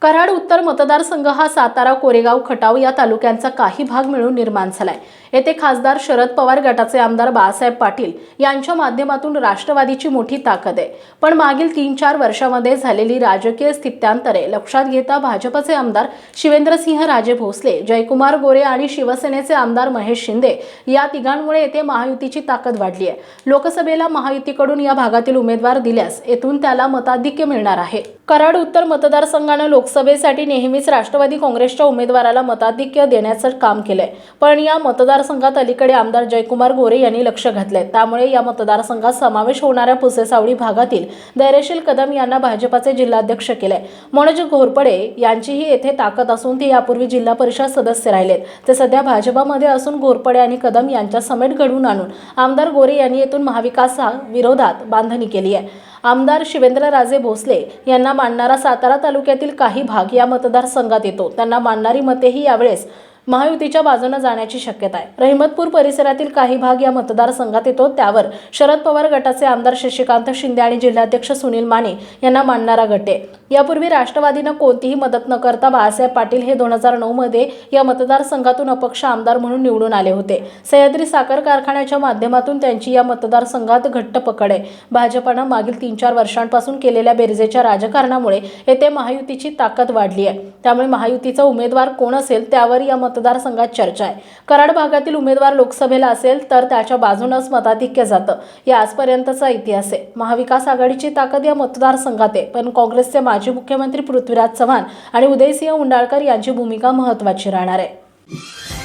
कराड उत्तर मतदारसंघ हा सातारा, कोरेगाव, खटाव या तालुक्यांचा काही भाग मिळून निर्माण झालाय। येथे खासदार शरद पवार गटाचे आमदार बाळासाहेब पाटील यांच्या माध्यमातून राष्ट्रवादीची मोठी ताकद आहे। पण मागील 3-4 वर्षांमध्ये झालेली राजकीय स्थित्यांतरे लक्षात घेता भाजपचे आमदार शिवेंद्रसिंह राजे भोसले, जयकुमार गोरे आणि शिवसेनेचे आमदार महेश शिंदे या तिघांमुळे येथे महायुतीची ताकद वाढली आहे। लोकसभेला महायुतीकडून या भागातील उमेदवार दिल्यास येथून त्याला मताधिक्य मिळणार आहे। कराड उत्तर मतदारसंघाने लोकसभेसाठी नेहमीच राष्ट्रवादी काँग्रेसच्या उमेदवाराला मताधिक्य देण्याचं काम केलंय। पण या मतदारसंघात अलीकडे आमदार जयकुमार गोरे यांनी लक्ष घातले। त्यामुळे या मतदारसंघात समावेश होणाऱ्या पुसेसावळी भागातील धैर्यशील कदम यांना भाजपाचे जिल्हाध्यक्ष केले। मनोज घोरपडे यांचीही येथे ताकद असून ते यापूर्वी जिल्हा परिषद सदस्य राहिलेत। ते सध्या भाजपामध्ये असून घोरपडे आणि कदम यांच्या समेट घडवून आणून आमदार गोरे यांनी येथून महाविकासा विरोधात बांधणी केली आहे। आमदार शिवेंद्रराजे भोसले यांना मानणारा सातारा तालुक्यातील काही भाग या मतदारसंघात येतो। त्यांना मानणारी मतेही यावेळेस महायुतीच्या बाजूने जाण्याची शक्यता आहे। रहिमतपूर परिसरातील काही भाग या मतदारसंघात येतो। त्यावर शरद पवार गटाचे आमदार शशिकांत शिंदे आणि जिल्हाध्यक्ष सुनील माने यांना मानणारा गट आहे। यापूर्वी राष्ट्रवादीने कोणतीही मदत न करता बाळासाहेब पाटील हे 2009 मध्ये या मतदारसंघातून अपक्ष आमदार म्हणून निवडून आले होते। सह्याद्री साखर कारखान्याच्या माध्यमातून त्यांची या मतदारसंघात घट्ट पकड आहे। भाजपने मागील 3-4 वर्षांपासून केलेल्या बेरजेच्या राजकारणामुळे येथे महायुतीची ताकद वाढली आहे। त्यामुळे महायुतीचा उमेदवार कोण असेल त्यावर या मतदारसंघात चर्चा आहे। कराड भागातील उमेदवार लोकसभेला असेल तर त्याच्या बाजूनेच मताधिक्य जातं। या आजपर्यंतचा इतिहास आहे। महाविकास आघाडीची ताकद या मतदारसंघात आहे, पण काँग्रेसचे माजी मुख्यमंत्री पृथ्वीराज चव्हाण आणि उदयसिंह उंडाळकर यांची भूमिका महत्त्वाची राहणार आहे।